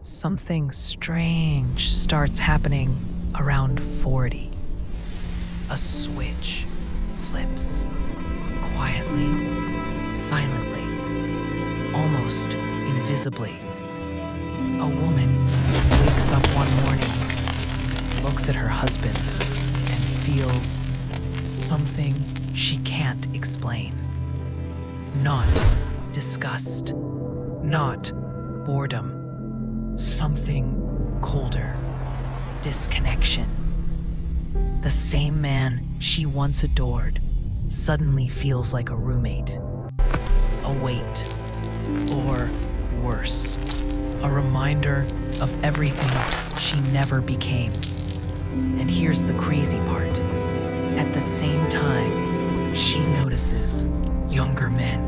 Something strange starts happening around 40. A switch flips quietly, silently, almost invisibly. A woman wakes up one morning, looks at her husband, and feels something she can't explain. Not disgust, not boredom. Something colder. Disconnection. The same man she once adored suddenly feels like a roommate. A weight. Or worse, a reminder of everything she never became. And here's the crazy part. At the same time, she notices younger men.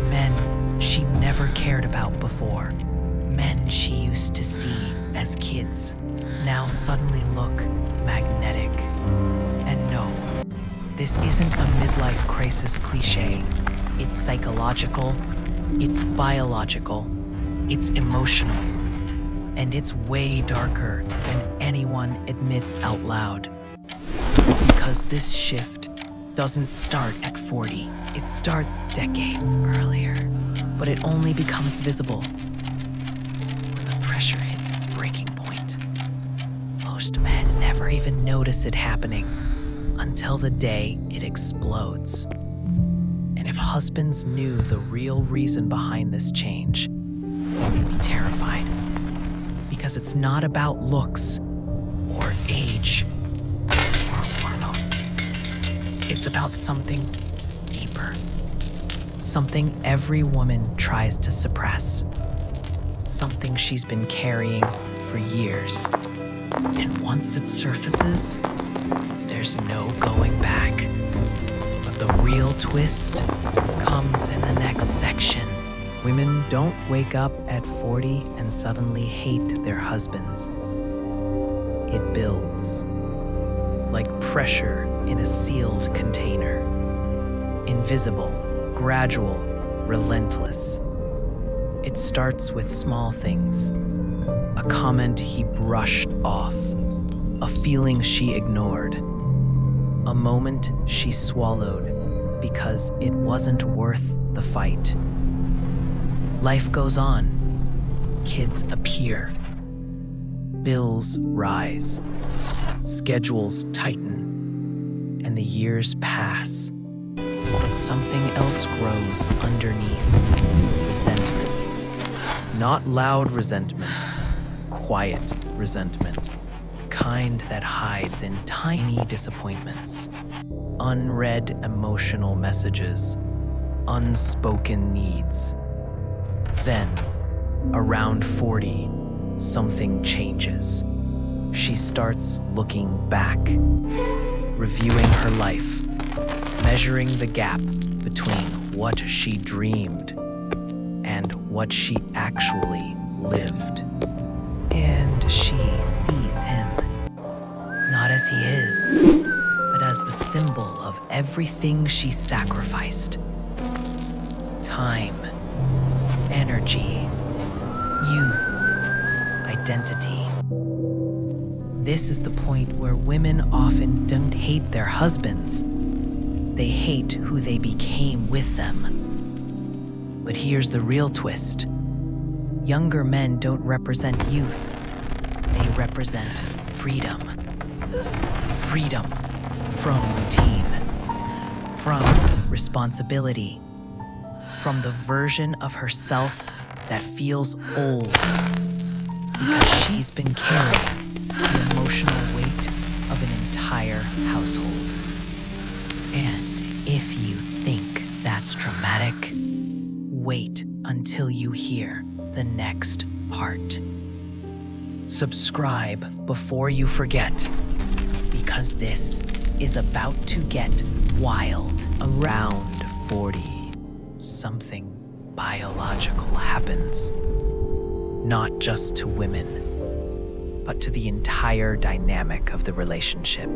Men she never cared about before. Men she used to see as kids now suddenly look magnetic. And no, this isn't a midlife crisis cliche. It's psychological, it's biological, it's emotional, and it's way darker than anyone admits out loud. Because this shift doesn't start at 40. It starts decades earlier, but it only becomes visible pressure hits its breaking point. Most men never even notice it happening until the day it explodes. And if husbands knew the real reason behind this change, they'd be terrified. Because it's not about looks or age or hormones. It's about something deeper. Something every woman tries to suppress. Something she's been carrying for years. And once it surfaces, there's no going back. But the real twist comes in the next section. Women don't wake up at 40 and suddenly hate their husbands. It builds, like pressure in a sealed container. Invisible, gradual, relentless. It starts with small things. A comment he brushed off. A feeling she ignored. A moment she swallowed because it wasn't worth the fight. Life goes on. Kids appear. Bills rise. Schedules tighten. And the years pass. But something else grows underneath. Resentment. Not loud resentment, quiet resentment. Kind that hides in tiny disappointments. Unread emotional messages. Unspoken needs. Then, around 40, something changes. She starts looking back, reviewing her life, measuring the gap between what she dreamed and what she actually lived. And she sees him, not as he is, but as the symbol of everything she sacrificed. Time, energy, youth, identity. This is the point where women often don't hate their husbands. They hate who they became with them. But here's the real twist. Younger men don't represent youth. They represent freedom. Freedom from routine, from responsibility, from the version of herself that feels old because she's been carrying the emotional weight of an entire household. And if you think that's dramatic, wait until you hear the next part. Subscribe before you forget, because this is about to get wild. Around 40, something biological happens. Not just to women, but to the entire dynamic of the relationship.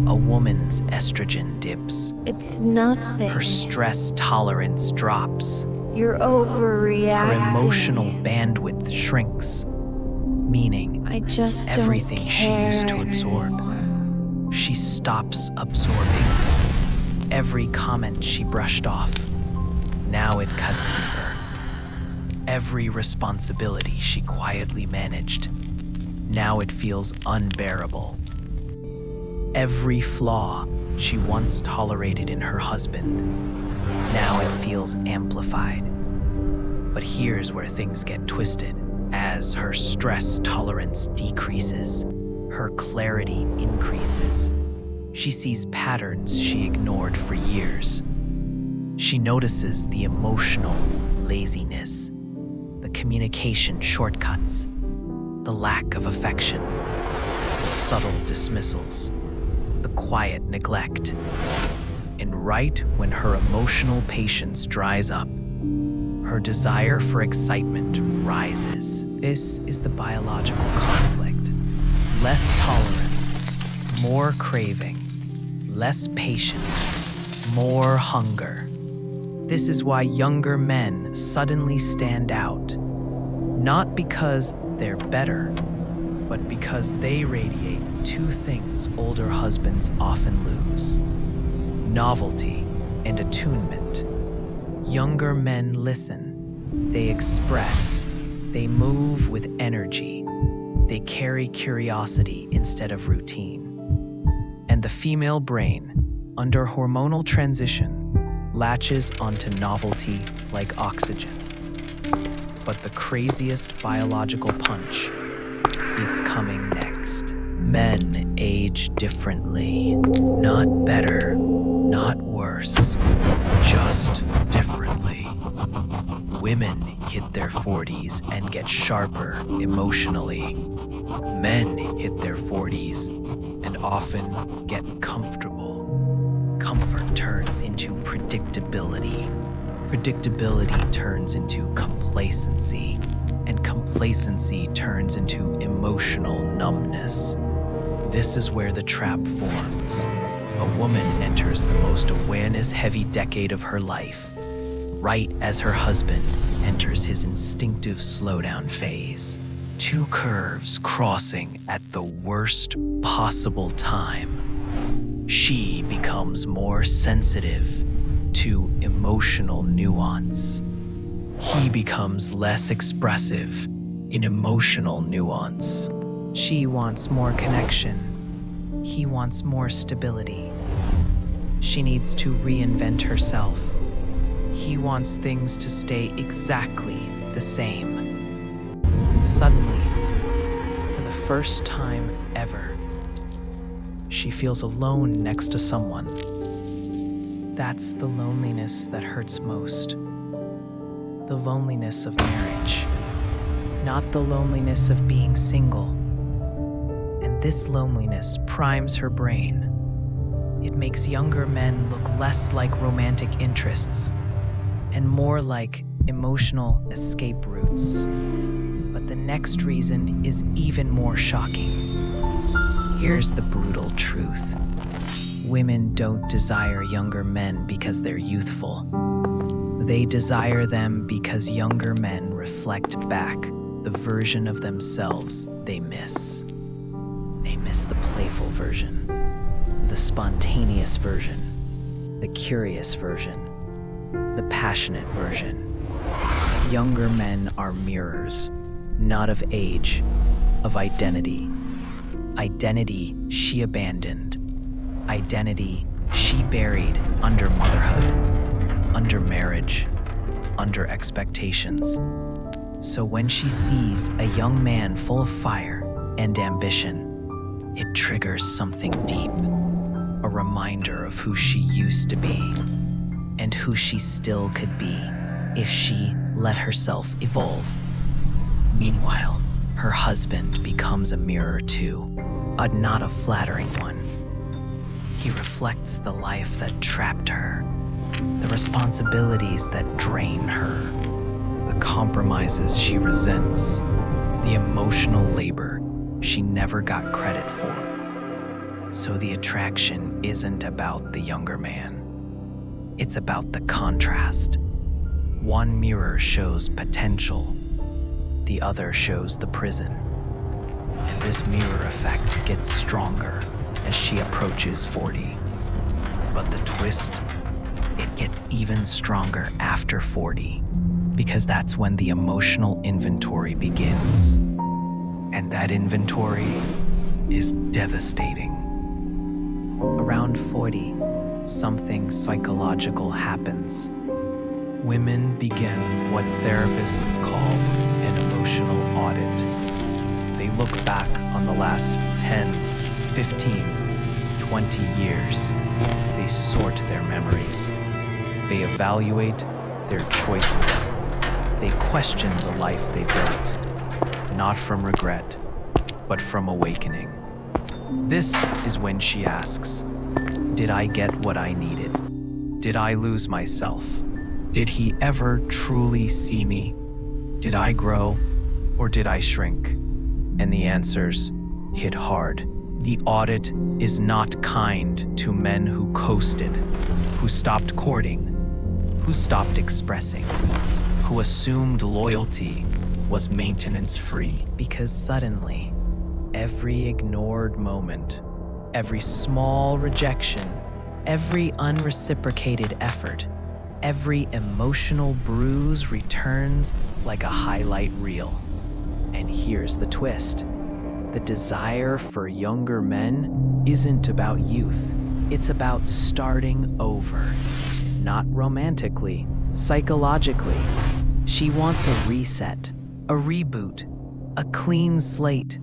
A woman's estrogen dips. It's nothing. Her stress tolerance drops. You're overreacting. Her emotional bandwidth shrinks, meaning I just everything don't she care used to absorb. anymore. She stops absorbing. Every comment she brushed off, now it cuts deeper. Every responsibility she quietly managed, now it feels unbearable. Every flaw she once tolerated in her husband, now it feels amplified. But here's where things get twisted. As her stress tolerance decreases, her clarity increases. She sees patterns she ignored for years. She notices the emotional laziness, the communication shortcuts, the lack of affection, the subtle dismissals, the quiet neglect. And right when her emotional patience dries up, her desire for excitement rises. This is the biological conflict. Less tolerance, more craving, less patience, more hunger. This is why younger men suddenly stand out, not because they're better, but because they radiate two things older husbands often lose: novelty and attunement. Younger men listen, they express, they move with energy, they carry curiosity instead of routine. And the female brain, under hormonal transition, latches onto novelty like oxygen. But the craziest biological punch, it's coming next. Men age differently. Not better, not worse, just differently. Women hit their 40s and get sharper emotionally. Men hit their 40s and often get comfortable. Comfort turns into predictability. Predictability turns into complacency. And complacency turns into emotional numbness. This is where the trap forms. A woman enters the most awareness-heavy decade of her life, right as her husband enters his instinctive slowdown phase. Two curves crossing at the worst possible time. She becomes more sensitive to emotional nuance. He becomes less expressive in emotional nuance. She wants more connection. He wants more stability. She needs to reinvent herself. He wants things to stay exactly the same. And suddenly, for the first time ever, she feels alone next to someone. That's the loneliness that hurts most. The loneliness of marriage, not the loneliness of being single. And this loneliness primes her brain. It makes younger men look less like romantic interests and more like emotional escape routes. But the next reason is even more shocking. Here's the brutal truth. Women don't desire younger men because they're youthful. They desire them because younger men reflect back the version of themselves they miss. They miss the playful version, the spontaneous version, the curious version, the passionate version. Younger men are mirrors, not of age, of identity. Identity she abandoned. Identity she buried under motherhood, under marriage, under expectations. So when she sees a young man full of fire and ambition, it triggers something deep, a reminder of who she used to be and who she still could be if she let herself evolve. Meanwhile, her husband becomes a mirror too, not a flattering one. He reflects the life that trapped her, the responsibilities that drain her, the compromises she resents, the emotional labor she never got credit for. So the attraction isn't about the younger man. It's about the contrast. One mirror shows potential, the other shows the prison. And this mirror effect gets stronger as she approaches 40. But the twist, it gets even stronger after 40, because that's when the emotional inventory begins. And that inventory is devastating. Around 40, something psychological happens. Women begin what therapists call an emotional audit. They look back on the last 10, 15, 20 years. They sort their memories. They evaluate their choices. They question the life they built, not from regret, but from awakening. This is when she asks, did I get what I needed? Did I lose myself? Did he ever truly see me? Did I grow or did I shrink? And the answers hit hard. The audit is not kind to men who coasted, who stopped courting, who stopped expressing, who assumed loyalty was maintenance-free. Because suddenly, every ignored moment, every small rejection, every unreciprocated effort, every emotional bruise returns like a highlight reel. And here's the twist. The desire for younger men isn't about youth. It's about starting over. Not romantically, psychologically. She wants a reset, a reboot, a clean slate.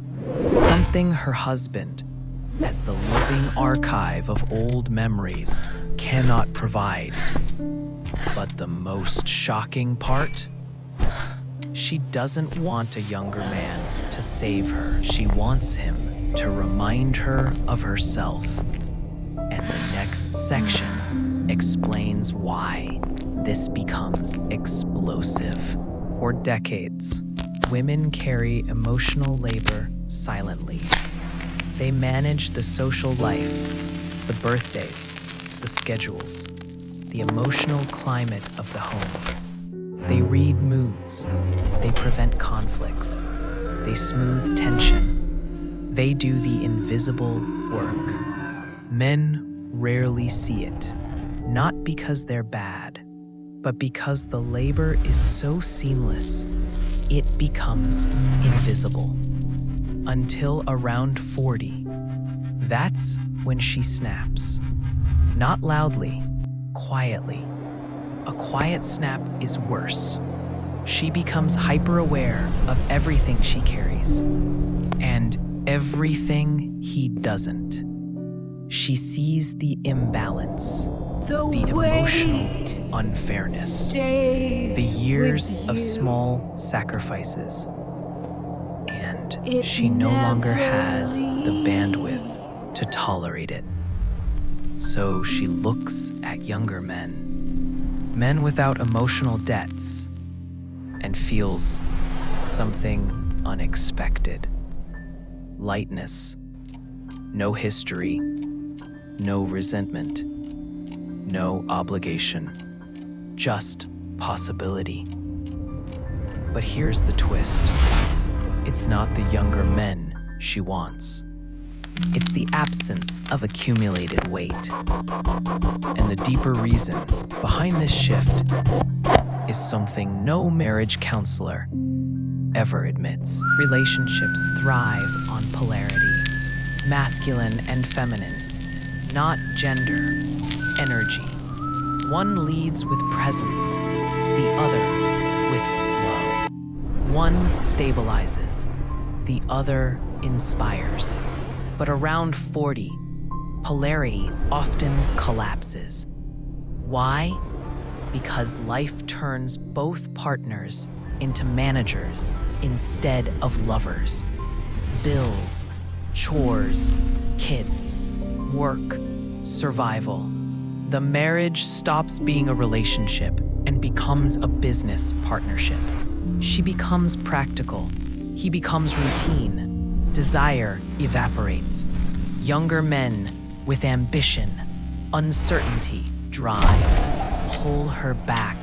Something her husband, as the living archive of old memories, cannot provide. But the most shocking part? She doesn't want a younger man to save her. She wants him to remind her of herself. And the next section explains why this becomes explosive. For decades, women carry emotional labor silently. They manage the social life, the birthdays, the schedules, the emotional climate of the home. They read moods. They prevent conflicts. They smooth tension. They do the invisible work. Men rarely see it, not because they're bad, but because the labor is so seamless, it becomes invisible. Until around 40. That's when she snaps. Not loudly, quietly. A quiet snap is worse. She becomes hyper-aware of everything she carries and everything he doesn't. She sees the imbalance, the emotional unfairness, the years of small sacrifices. And she no longer has the bandwidth to tolerate it. So she looks at younger men without emotional debts, and feels something unexpected. Lightness, no history, no resentment, no obligation, just possibility. But here's the twist. It's not the younger men she wants. It's the absence of accumulated weight. And the deeper reason behind this shift is something no marriage counselor ever admits. Relationships thrive on polarity, masculine and feminine, not gender, energy. One leads with presence, the other with flow. One stabilizes, the other inspires. But around 40, polarity often collapses. Why? Because life turns both partners into managers instead of lovers. Bills, chores, kids, work, survival. The marriage stops being a relationship and becomes a business partnership. She becomes practical. He becomes routine. Desire evaporates. Younger men with ambition, uncertainty, drive pull her back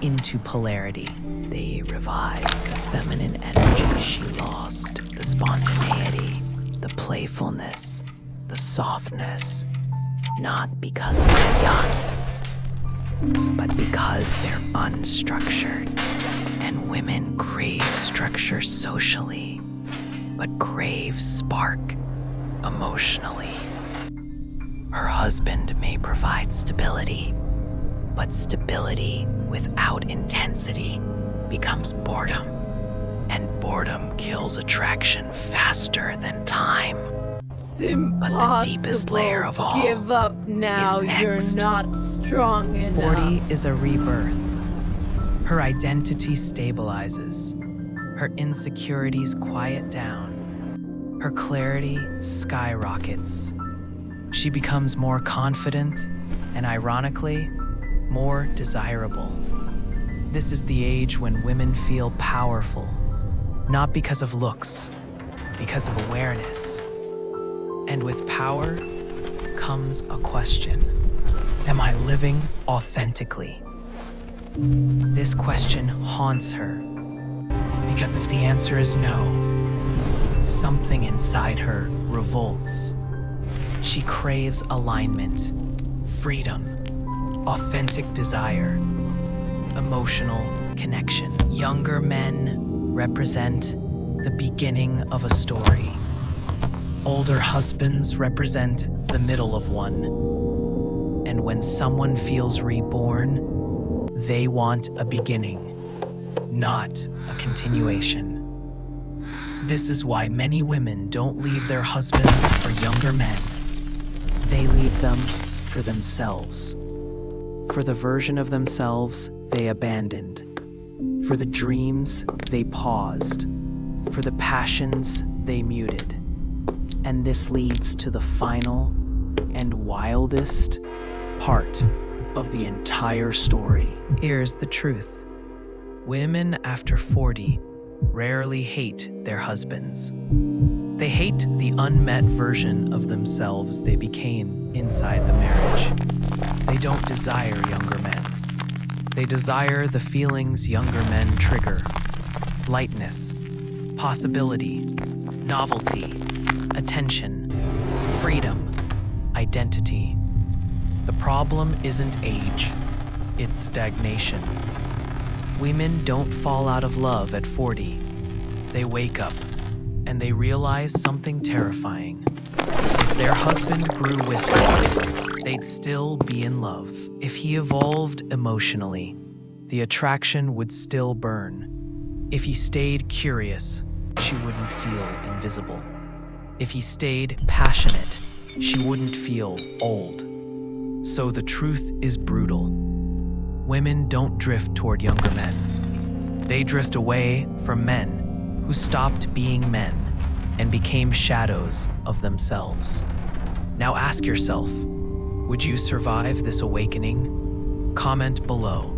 into polarity. They revive the feminine energy she lost, the spontaneity, the playfulness, the softness, not because they're young, but because they're unstructured. And women crave structure socially, but crave spark emotionally. Her husband may provide stability, but stability without intensity becomes boredom, and boredom kills attraction faster than time. It's impossible. But the deepest layer of all Give up now. is You're next. not strong enough. 40 is a rebirth. Her identity stabilizes. Her insecurities quiet down. Her clarity skyrockets. She becomes more confident and, ironically, more desirable. This is the age when women feel powerful, not because of looks, because of awareness. And with power comes a question. Am I living authentically? This question haunts her, because if the answer is no, something inside her revolts. She craves alignment, freedom, authentic desire, emotional connection. Younger men represent the beginning of a story. Older husbands represent the middle of one. And when someone feels reborn, they want a beginning, not a continuation. This is why many women don't leave their husbands for younger men. They leave them for themselves, for the version of themselves they abandoned, for the dreams they paused, for the passions they muted. And this leads to the final and wildest part of the entire story. Here's the truth. Women after 40 rarely hate their husbands. They hate the unmet version of themselves they became inside the marriage. They don't desire younger men. They desire the feelings younger men trigger: lightness, possibility, novelty, attention, freedom, identity. The problem isn't age, it's stagnation. Women don't fall out of love at 40. They wake up and they realize something terrifying. If their husband grew with them, they'd still be in love. If he evolved emotionally, the attraction would still burn. If he stayed curious, she wouldn't feel invisible. If he stayed passionate, she wouldn't feel old. So the truth is brutal. Women don't drift toward younger men. They drift away from men who stopped being men and became shadows of themselves. Now ask yourself, would you survive this awakening? Comment below.